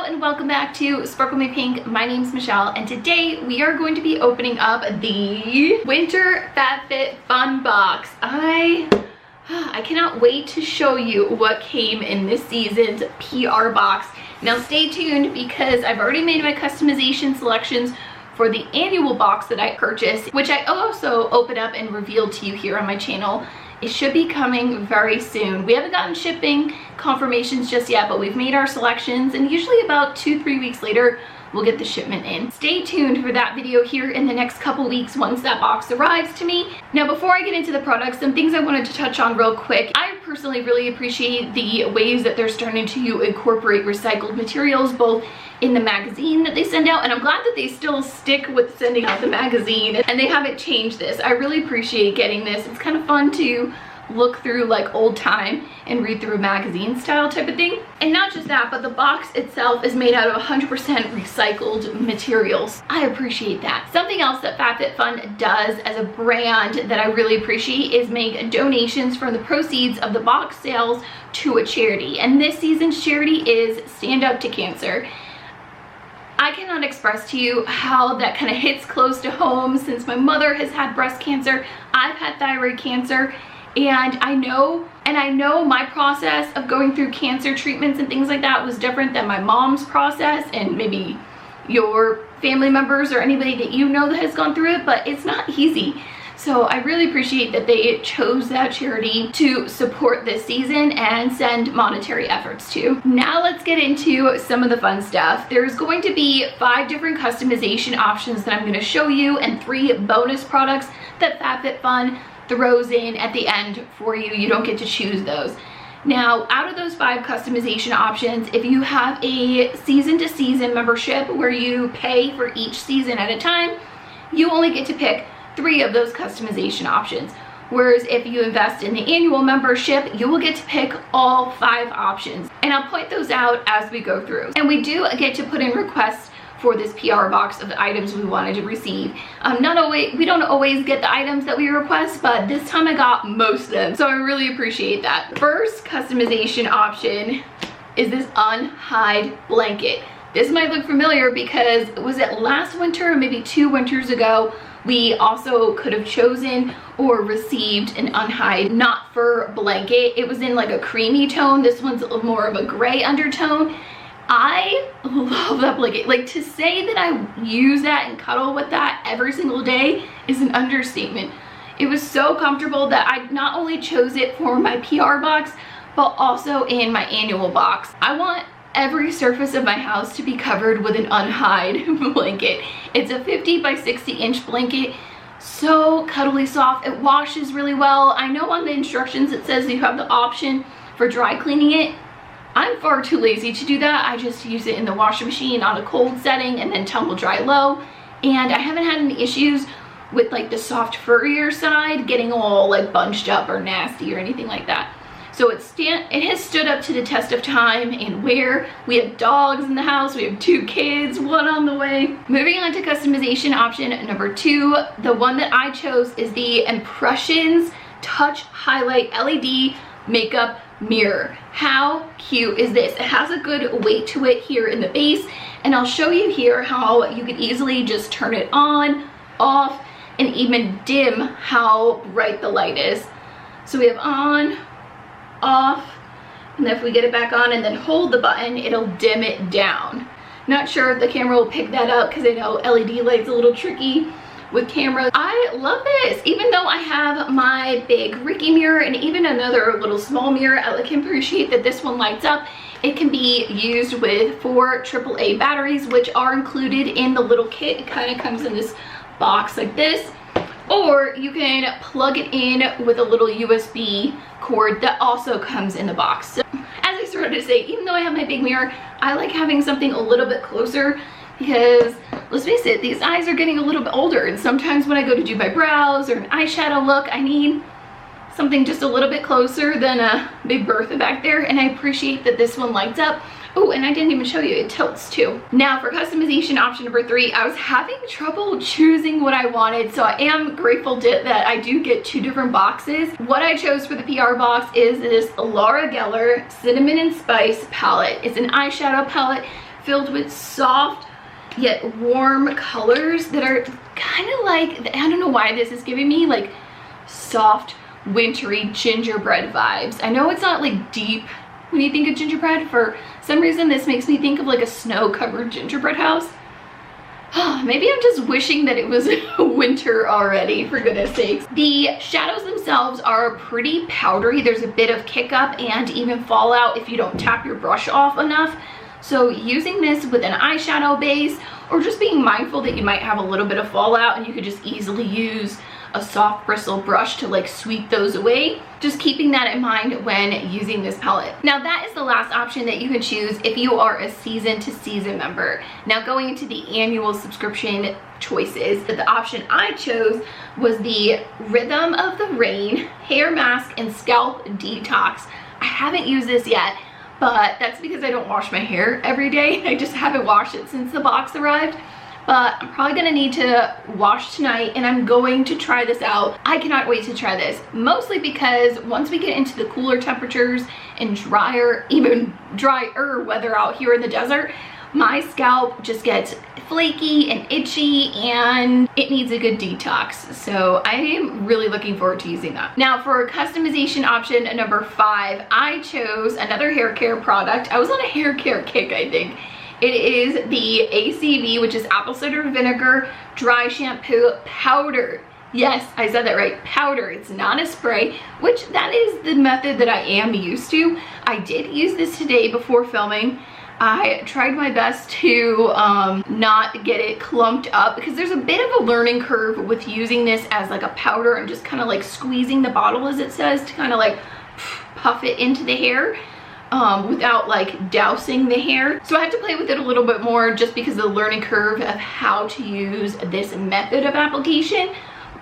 and welcome back to Sparkle Me Pink. My name's Michelle and today we are going to be opening up the Winter FabFitFun box. I cannot wait to show you what came in this season's PR box. Now stay tuned because I've already made my customization selections for the annual box that I purchased, which I also open up and reveal to you here on my channel. It should be coming very soon. We haven't gotten shipping confirmations just yet, but we've made our selections and usually about 2-3 weeks later, we'll get the shipment in. Stay tuned for that video here in the next couple weeks once that box arrives to me. Now, before I get into the products, some things I wanted to touch on real quick. I personally really appreciate the ways that they're starting to incorporate recycled materials, both in the magazine that they send out, and I'm glad that they still stick with sending out the magazine and they haven't changed this. I really appreciate getting this. It's kind of fun to look through like old time and read through a magazine style type of thing. And not just that, but the box itself is made out of 100% recycled materials. I appreciate that. Something else that FabFitFun does as a brand that I really appreciate is make donations from the proceeds of the box sales to a charity. And this season's charity is Stand Up to Cancer. I cannot express to you how that kind of hits close to home since my mother has had breast cancer, I've had thyroid cancer, and I know my process of going through cancer treatments and things like that was different than my mom's process and maybe your family members or anybody that you know that has gone through it, but it's not easy. So I really appreciate that they chose that charity to support this season and send monetary efforts to. Now let's get into some of the fun stuff. There's going to be 5 different customization options that I'm going to show you and 3 bonus products that FabFitFun throws in at the end for you. You don't get to choose those. Now, out of those 5 customization options, if you have a season-to-season membership where you pay for each season at a time, you only get to pick 3 of those customization options. Whereas if you invest in the annual membership, you will get to pick all 5 options. And I'll point those out as we go through. And we do get to put in requests for this PR box of the items we wanted to receive. We don't always get the items that we request, but this time I got most of them, so I really appreciate that. First customization option is this unhide blanket. This might look familiar because was it last winter or maybe 2 winters ago, we also could have chosen or received an unhide not fur blanket. It was in like a creamy tone. This one's more of a gray undertone. I love that blanket. Like, to say that I use that and cuddle with that every single day is an understatement. It was so comfortable that I not only chose it for my PR box, but also in my annual box. I want every surface of my house to be covered with an unhide blanket. It's a 50 by 60 inch blanket. So cuddly soft. It washes really well. I know on the instructions it says you have the option for dry cleaning it. I'm far too lazy to do that. I just use it in the washing machine on a cold setting and then tumble dry low. And I haven't had any issues with like the soft furrier side getting all like bunched up or nasty or anything like that. So it has stood up to the test of time and wear. We have dogs in the house. We have 2 kids, 1 on the way. Moving on to customization option number 2. The one that I chose is the Impressions Touch Highlight LED Makeup Mirror. How cute is this? It has a good weight to it here in the base, and I'll show you here how you can easily just turn it on, off, and even dim how bright the light is. So we have on, off, and then if we get it back on and then hold the button, it'll dim it down. Not sure if the camera will pick that up because I know LED light's a little tricky with cameras. I love this. Even though I have my big Ricky mirror and even another little small mirror, I can appreciate that this one lights up. It can be used with 4 AAA batteries, which are included in the little kit. It kind of comes in this box like this. Or you can plug it in with a little USB cord that also comes in the box. So, as I started to say, even though I have my big mirror, I like having something a little bit closer because, let's face it, these eyes are getting a little bit older, and sometimes when I go to do my brows or an eyeshadow look, I need something just a little bit closer than a big Bertha back there, and I appreciate that this one lights up. Oh, and I didn't even show you, it tilts too. Now for customization option number 3, I was having trouble choosing what I wanted, so I am grateful that I do get 2 different boxes. What I chose for the PR box is this Laura Geller Cinnamon and Spice palette. It's an eyeshadow palette filled with soft yet warm colors that are kind of like, I don't know why this is giving me like soft wintry gingerbread vibes. I know it's not like deep when you think of gingerbread. For some reason this makes me think of like a snow-covered gingerbread house. Maybe I'm just wishing that it was winter already, for goodness sakes. The shadows themselves are pretty powdery. There's a bit of kick up and even fallout if you don't tap your brush off enough. So using this with an eyeshadow base, or just being mindful that you might have a little bit of fallout and you could just easily use a soft bristle brush to like sweep those away, just keeping that in mind when using this palette. Now that is the last option that you can choose if you are a season to season member. Now going into the annual subscription choices, the option I chose was the Rhythm of the Rain Hair Mask and Scalp Detox. I haven't used this yet, but that's because I don't wash my hair every day. I just haven't washed it since the box arrived. But I'm probably gonna need to wash tonight, and I'm going to try this out. I cannot wait to try this, mostly because once we get into the cooler temperatures and drier, even drier weather out here in the desert, my scalp just gets flaky and itchy and it needs a good detox. So I am really looking forward to using that. Now for customization option number 5, I chose another hair care product. I was on a hair care kick, I think. It is the ACV, which is apple cider vinegar dry shampoo powder. Yes, I said that right, powder. It's not a spray, which that is the method that I am used to. I did use this today before filming. I tried my best to not get it clumped up because there's a bit of a learning curve with using this as like a powder and just kind of like squeezing the bottle, as it says, to kind of like puff it into the hair. Without like dousing the hair. So I have to play with it a little bit more just because of the learning curve of how to use this method of application.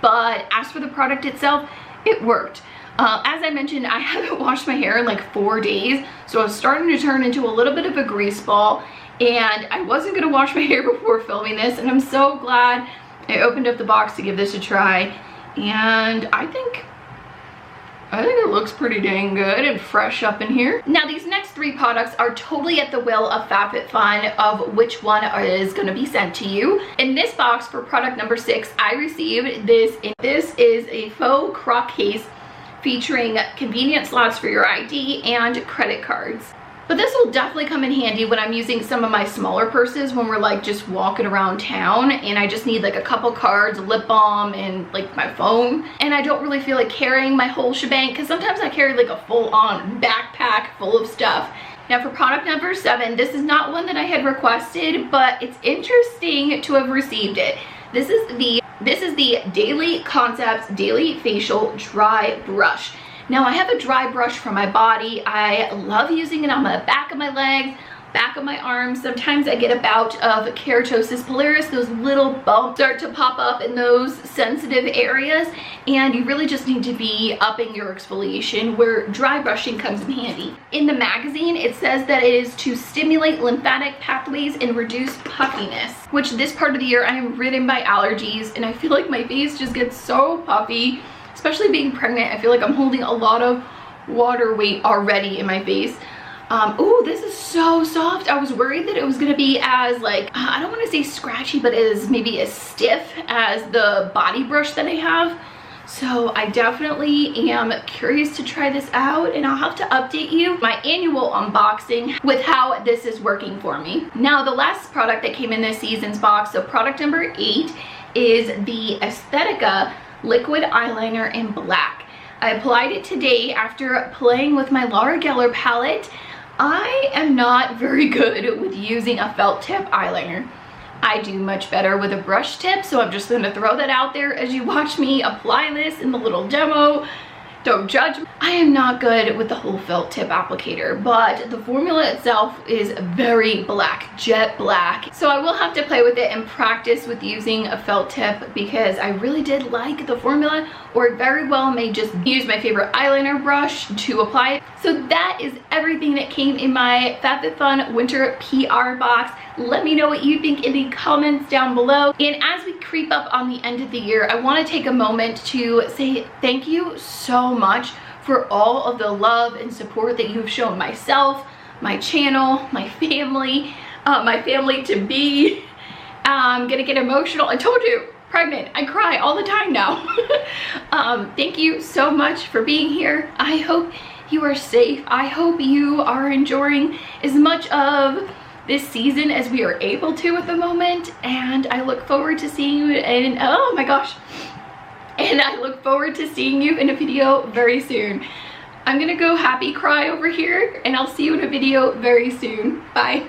But as for the product itself, it worked. As I mentioned, I haven't washed my hair in like 4 days, so I was starting to turn into a little bit of a grease ball, and I wasn't gonna wash my hair before filming this, and I'm so glad I opened up the box to give this a try, and I think it looks pretty dang good and fresh up in here. Now these next 3 products are totally at the will of FabFitFun of which one is going to be sent to you. In this box for product number 6, I received this. This is a faux crock case featuring convenient slots for your ID and credit cards. But this will definitely come in handy when I'm using some of my smaller purses when we're like just walking around town and I just need like a couple cards, lip balm, and like my phone. And I don't really feel like carrying my whole shebang because sometimes I carry like a full-on backpack full of stuff. Now for product number 7, this is not one that I had requested, but it's interesting to have received it. This is the Daily Concepts Daily Facial Dry Brush. Now I have a dry brush for my body. I love using it on the back of my legs, back of my arms. Sometimes I get a bout of keratosis pilaris. Those little bumps start to pop up in those sensitive areas, and you really just need to be upping your exfoliation, where dry brushing comes in handy. In the magazine, it says that it is to stimulate lymphatic pathways and reduce puffiness, which this part of the year I am ridden by allergies, and I feel like my face just gets so puffy. Especially being pregnant, I feel like I'm holding a lot of water weight already in my face. Oh, this is so soft. I was worried that it was gonna be as like, I don't wanna say scratchy, but as maybe as stiff as the body brush that I have. So I definitely am curious to try this out, and I'll have to update you my annual unboxing with how this is working for me. Now the last product that came in this season's box, so product number 8, is the Aesthetica liquid eyeliner in black. I applied it today after playing with my Laura Geller palette. I am not very good with using a felt tip eyeliner. I do much better with a brush tip, so I'm just going to throw that out there as you watch me apply this in the little demo. Don't judge me. I am not good with the whole felt tip applicator, but the formula itself is very black, jet black. So I will have to play with it and practice with using a felt tip because I really did like the formula, or very well may just use my favorite eyeliner brush to apply it. So that is everything that came in my FabFitFun winter PR box. Let me know what you think in the comments down below. And as we creep up on the end of the year, I want to take a moment to say thank you so much for all of the love and support that you've shown myself, my channel, my family. my family to be. I'm gonna get emotional. I told you, pregnant, I cry all the time now. Thank you so much for being here. I hope you are safe. I hope you are enjoying as much of this season as we are able to at the moment, and I look forward to seeing you in, oh my gosh, and I look forward to seeing you in a video very soon. I'm gonna go happy cry over here, and I'll see you in a video very soon. Bye.